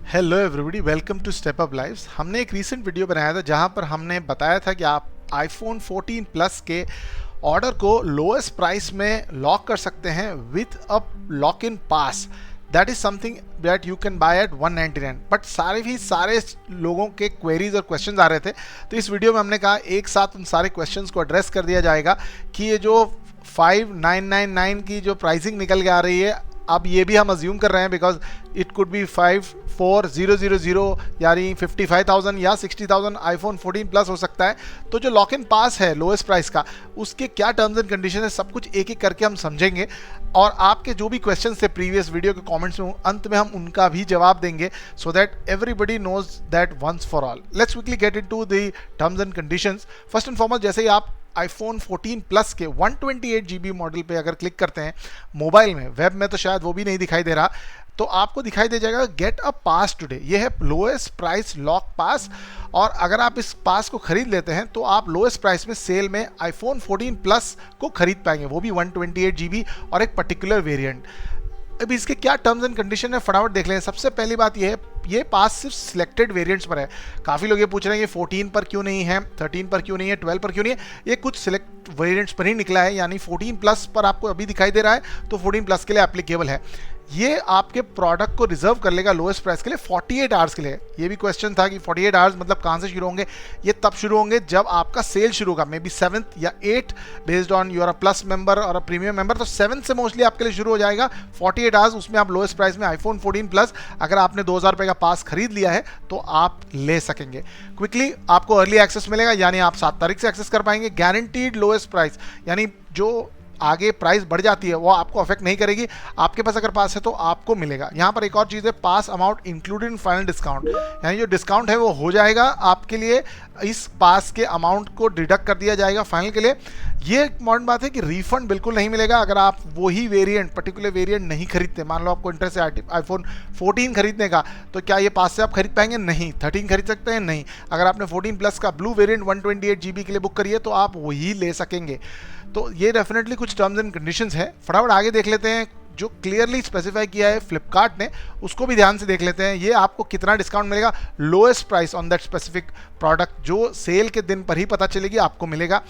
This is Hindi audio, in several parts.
Hello everybody, welcome to step up lives. हमने एक रीसेंट वीडियो बनाया था जहां पर हमने बताया था कि आप आईफोन 14 प्लस के ऑर्डर को लोएस्ट प्राइस में लॉक कर सकते हैं with a lock in pass. That is something that you can buy at 199। But सारे लोगों के क्वेरीज और क्वेश्चंस आ रहे थे, तो इस वीडियो में हमने कहा एक साथ उन सारे क्वेश्चंस को एड्रेस कर दिया जाएगा कि ये जो 5999 की जो प्राइसिंग निकल के आ रही है, अब ये भी हम अज्यूम कर रहे हैं बिकॉज इट कुड बी 54000 यानी 55,000 या 60,000 आईफोन 14 प्लस हो सकता है। तो जो लॉक इन पास है लोएस्ट प्राइस का, उसके क्या टर्म्स एंड कंडीशन है, सब कुछ एक एक करके हम समझेंगे और आपके जो भी क्वेश्चन थे प्रीवियस वीडियो के कमेंट्स में, अंत में हम उनका भी जवाब देंगे so that everybody knows that once for all. Let's quickly get into the terms and conditions. First and foremost, जैसे ही आप आईफोन 14 प्लस के 128 GB मॉडल पे अगर क्लिक करते हैं मोबाइल में, वेब में तो शायद वो भी नहीं दिखाई दे रहा, तो आपको दिखाई दे जाएगा गेट अ पास टुडे। ये है लोएस्ट प्राइस लॉक पास, और अगर आप इस पास को खरीद लेते हैं तो आप लोएस्ट प्राइस में सेल में आईफोन 14 प्लस को खरीद पाएंगे, वो भी 128 GB और एक पर्टिकुलर वेरिएंट। अभी इसके क्या टर्म्स एंड कंडीशन है फटाफट देख लें। सबसे पहली बात ये है, ये पास सिर्फ सिलेक्टेड वेरिएंट्स पर है। काफ़ी लोग ये पूछ रहे हैं ये 14 पर क्यों नहीं है, 13 पर क्यों नहीं है, 12 पर क्यों नहीं है। ये कुछ सिलेक्ट वेरिएंट्स पर ही निकला है, यानी 14 प्लस पर आपको अभी दिखाई दे रहा है तो 14 प्लस के लिए एप्लीकेबल है। ये आपके प्रोडक्ट को रिजर्व कर लेगा लोएस्ट प्राइस के लिए 48 आवर्स के लिए। ये भी क्वेश्चन था कि 48 आवर्स मतलब कहाँ से शुरू होंगे। ये तब शुरू होंगे जब आपका सेल शुरू होगा, मे बी 7th या 8th, based on you're a plus member और अ प्रीमियम मेंबर। तो 7th से मोस्टली आपके लिए शुरू हो जाएगा 48 आवर्स। उसमें आप लोएस्ट प्राइस में आईफोन 14 प्लस अगर आपने 2000 रुपये का पास खरीद लिया है तो आप ले सकेंगे। क्विकली आपको अर्ली एक्सेस मिलेगा, यानी आप 7 तारीख से एक्सेस कर पाएंगे। गारंटीड लोएस्ट प्राइस, यानी जो आगे प्राइस बढ़ जाती है वो आपको अफेक्ट नहीं करेगी। आपके पास अगर पास है तो आपको मिलेगा। यहाँ पर एक और चीज़ है, pass amount included in final discount, यानी जो डिस्काउंट है वो हो जाएगा आपके लिए, इस पास के अमाउंट को डिडक्ट कर दिया जाएगा फाइनल के लिए। ये एक इम्पॉर्टेंट बात है कि रिफंड बिल्कुल नहीं मिलेगा अगर आप वही वेरिएंट, पर्टिकुलर वेरिएंट नहीं खरीदते। मान लो आपको इंटरेस्ट है आईफोन 14 खरीदने का, तो क्या ये पास से आप खरीद पाएंगे? नहीं। 13 खरीद सकते हैं? नहीं। अगर आपने 14 प्लस का ब्लू वेरिएंट 128 GB के लिए बुक करिए तो आप वही ले सकेंगे। तो ये डेफिनेटली कुछ टर्म्स एंड कंडीशंस हैं। फटाफट आगे देख लेते हैं। जो क्लियरली स्पेसिफाई किया है फ्लिपकार्ट ने, उसको भी ध्यान से देख लेते हैं। ये आपको कितना डिस्काउंट मिलेगा, lowest price on that specific product, जो सेल के दिन पर ही पता चलेगी आपको मिलेगा।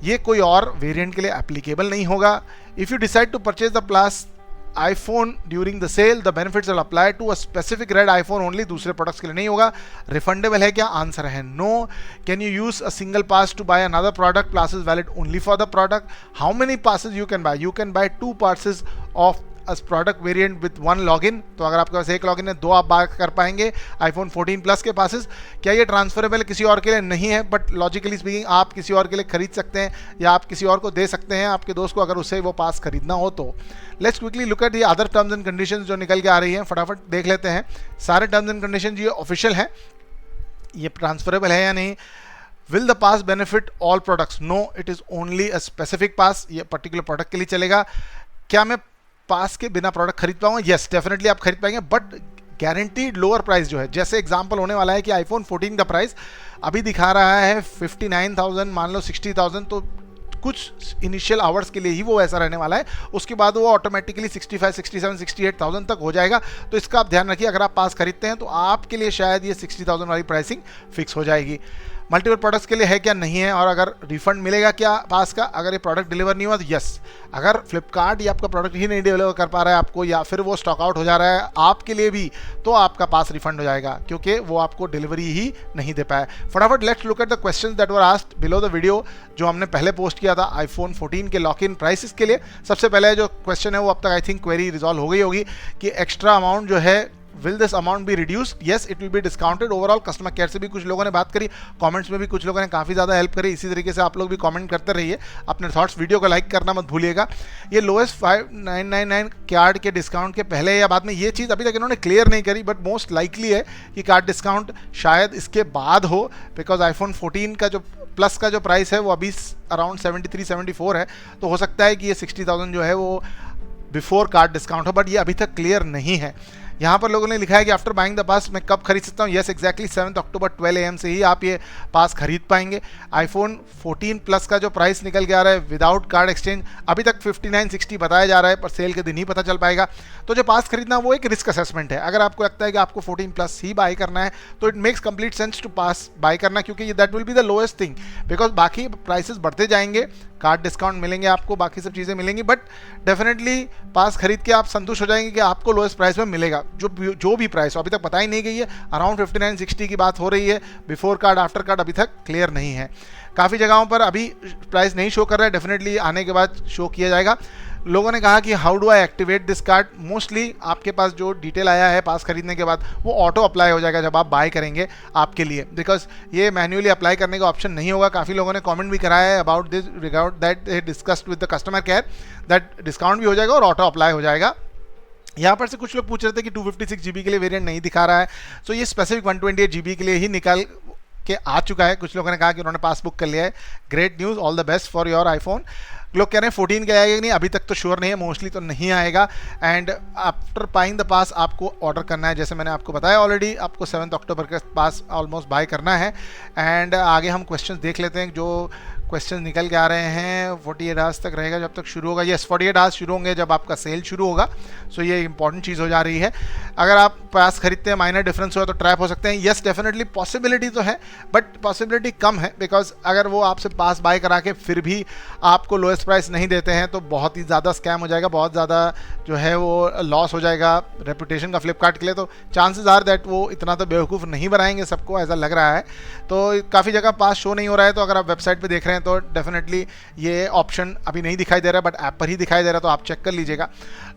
ये कोई और वेरिएंट के लिए एप्लीकेबल नहीं होगा। If you decide to purchase the plus iPhone during the sale, the benefits will apply to a specific red iPhone only, दूसरे प्रोडक्ट्स के लिए नहीं होगा। रिफंडेबल है क्या? आंसर है no. Can you use a single pass to buy another product? Passes valid only for the product. How many passes you can buy? You can buy 2 passes of product variant with 1 login. तो अगर आपके पास एक लॉगिन है, 2 आप बाय कर पाएंगे आईफोन 14 प्लस के पासेस। क्या ये ट्रांसफरेबल किसी और के लिए? नहीं है, बट लॉजिकली स्पीकिंग आप किसी और के लिए खरीद सकते हैं या आप किसी और को दे सकते हैं, आपके दोस्त को, अगर उसे वो पास खरीदना हो तो। Let's quickly look at the other terms and conditions जो निकल के आ रही हैं, फटाफट देख लेते हैं। सारे टर्म्स एंड कंडीशन ये ऑफिशियल है, ये ट्रांसफरेबल है या नहीं। Will the pass benefit all products? No, it is only a specific pass, ये पर्टिकुलर प्रोडक्ट के लिए चलेगा। क्या मैं पास के बिना प्रोडक्ट खरीद पाऊंगा? यस, डेफिनेटली आप खरीद पाएंगे, बट गारंटीड लोअर प्राइस जो है, जैसे एग्जांपल होने वाला है कि आईफोन 14 का प्राइस अभी दिखा रहा है 59,000, मान लो 60,000, तो कुछ इनिशियल आवर्स के लिए ही वो ऐसा रहने वाला है। उसके बाद वो ऑटोमेटिकली 65, 67, 68,000 तक हो जाएगा। तो इसका आप ध्यान रखिए, अगर आप पास खरीदते हैं तो आपके लिए शायद ये 60,000 वाली प्राइसिंग फिक्स हो जाएगी। मल्टीपल प्रोडक्ट्स के लिए है क्या? नहीं है। और अगर रिफंड मिलेगा क्या पास का अगर ये प्रोडक्ट डिलीवर नहीं हुआ? तो यस। अगर फ्लिपकार्ट या आपका प्रोडक्ट ही नहीं डिलीवर कर पा रहा है आपको, या फिर वो स्टॉक आउट हो जा रहा है आपके लिए भी, तो आपका पास रिफंड हो जाएगा, क्योंकि वो आपको डिलीवरी ही नहीं दे पाया। फटाफट let's look at the questions that were asked below the video, जो हमने पहले पोस्ट किया था आईफोन 14 के लॉक इन प्राइसेस के लिए। सबसे पहले जो क्वेश्चन है वो अब तक आई थिंक क्वेरी रिजॉल्व हो गई होगी कि एक्स्ट्रा अमाउंट जो है, will this amount be reduced? yes, it will be discounted। Overall customer care से भी कुछ लोगों ने बात करी, कमेंट्स में भी कुछ लोगों ने काफ़ी ज़्यादा हेल्प करी। इसी तरीके से आप लोग भी कमेंट करते रहिए, अपने थॉट्स, वीडियो को लाइक करना मत भूलिएगा। ये लोएस्ट 5999 कार्ड के डिस्काउंट के पहले या बाद में, ये चीज़ अभी तक इन्होंने क्लियर नहीं करी, बट मोस्ट लाइकली है कि कार्ड डिस्काउंट शायद इसके बाद हो, बिकॉज आईफोन 14 का जो प्लस का जो प्राइस है वो अभी अराउंड 73-74 है। तो हो सकता है कि ये 60,000 जो है वो बिफोर कार्ड डिस्काउंट हो, बट ये अभी तक क्लियर नहीं है। यहाँ पर लोगों ने लिखा है कि आफ्टर बाइंग द पास मैं कब खरीद सकता हूँ। यस एग्जैक्टली 7 अक्टूबर 12 AM से ही आप ये पास खरीद पाएंगे। आईफोन 14 प्लस का जो प्राइस निकल के आ रहा है विदाउट कार्ड एक्सचेंज अभी तक 5960 बताया जा रहा है, पर सेल के दिन ही पता चल पाएगा। तो जो पास खरीदना वो एक रिस्क असेसमेंट है। अगर आपको लगता है कि आपको 14 प्लस ही बाय करना है तो it makes complete sense to pass buy करना, क्योंकि that will be the lowest thing, because बाकी प्राइसेस बढ़ते जाएंगे, कार्ड डिस्काउंट मिलेंगे आपको, बाकी सब चीज़ें मिलेंगी, बट डेफिनेटली पास खरीद के आप संतुष्ट हो जाएंगे कि आपको लोएस्ट प्राइस में मिलेगा। जो भी प्राइस हो अभी तक पता ही नहीं गई है, अराउंड 5960 की बात हो रही है, बिफोर कार्ड आफ्टर कार्ड अभी तक क्लियर नहीं है। काफ़ी जगहों पर अभी प्राइस नहीं शो कर रहा है, डेफिनेटली आने के बाद शो किया जाएगा। लोगों ने कहा कि how do I activate this card. Mostly आपके पास जो डिटेल आया है पास खरीदने के बाद वो ऑटो अप्लाई हो जाएगा जब आप बाय करेंगे आपके लिए, बिकॉज ये मैन्युअली अप्लाई करने का ऑप्शन नहीं होगा। काफ़ी लोगों ने कमेंट भी कराया है about this regard that they discussed with the customer care that discount भी हो जाएगा और ऑटो अप्लाई हो जाएगा। यहाँ पर से कुछ लोग पूछ रहे थे कि 256 GB के लिए वेरिएंट नहीं दिखा रहा है, सो ये स्पेसिफिक 128 GB के लिए ही निकाल के आ चुका है। कुछ लोगों ने कहा कि उन्होंने पास बुक कर लिया है, great news, all the best for your iPhone. लोग कह रहे हैं 14 का आएगा कि नहीं, अभी तक तो श्योर नहीं है, मोस्टली तो नहीं आएगा। एंड आफ्टर बाइंग द पास आपको ऑर्डर करना है, जैसे मैंने आपको बताया ऑलरेडी, आपको 7 अक्टूबर के पास ऑलमोस्ट बाय करना है। एंड आगे हम क्वेश्चंस देख लेते हैं जो क्वेश्चन निकल के आ रहे हैं। 48 आवर्स तक रहेगा जब तक शुरू होगा। यस 48 आवर्स शुरू होंगे जब आपका सेल शुरू होगा, सो ये इंपॉर्टेंट चीज़ हो जा रही है। अगर आप पास खरीदते हैं माइनर डिफरेंस हुआ तो ट्रैप हो सकते हैं। यस डेफिनेटली पॉसिबिलिटी तो है, बट पॉसिबिलिटी कम है, बिकॉज अगर वो आपसे पास बाय करा के फिर भी आपको लोएस्ट प्राइस नहीं देते हैं तो बहुत ही ज़्यादा स्कैम हो जाएगा, बहुत ज़्यादा जो है वो लॉस हो जाएगा रेपुटेशन का फ्लिपकार्ट के लिए। तो चांसेस आर दैट वो इतना तो बेवकूफ़ नहीं बनाएंगे सबको, ऐसा लग रहा है। तो काफ़ी जगह पास शो नहीं हो रहा है, तो अगर आप वेबसाइट पे देख रहे हैं तो डेफिनेटली ये ऑप्शन अभी नहीं दिखाई दे रहा है, बट ऐप पर ही दिखाई दे रहा है, तो आप चेक कर लीजिएगा।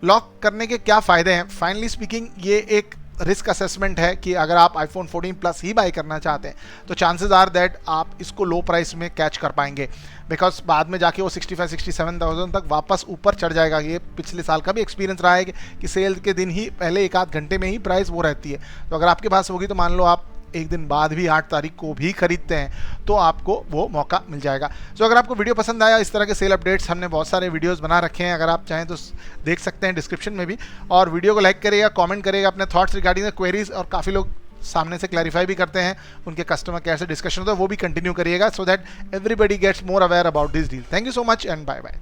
लॉक करने के क्या फ़ायदे हैं? फाइनली स्पीकिंग ये एक रिस्क असेसमेंट है कि अगर आप आईफोन 14 प्लस ही बाय करना चाहते हैं तो चांसेस आर दैट आप इसको लो प्राइस में कैच कर पाएंगे, बिकॉज बाद में जाके वो 65-67,000 तक वापस ऊपर चढ़ जाएगा। ये पिछले साल का भी एक्सपीरियंस रहा है कि सेल के दिन ही पहले एक आध घंटे में ही प्राइस वो रहती है। तो अगर आपके पास होगी तो मान लो आप एक दिन बाद भी 8 तारीख को भी खरीदते हैं तो आपको वो मौका मिल जाएगा। सो अगर आपको वीडियो पसंद आया, इस तरह के सेल अपडेट्स हमने बहुत सारे वीडियोस बना रखे हैं, अगर आप चाहें तो देख सकते हैं डिस्क्रिप्शन में भी। और वीडियो को लाइक करिएगा, कमेंट करिएगा अपने थॉट्स रिगार्डिंग द क्वेरीज, और काफ़ी लोग सामने से क्लैरिफाई भी करते हैं, उनके कस्टमर केयर से डिस्कशन होता है, वो भी कंटिन्यू करिएगा so that everybody gets more aware about this deal. Thank you so much and bye bye.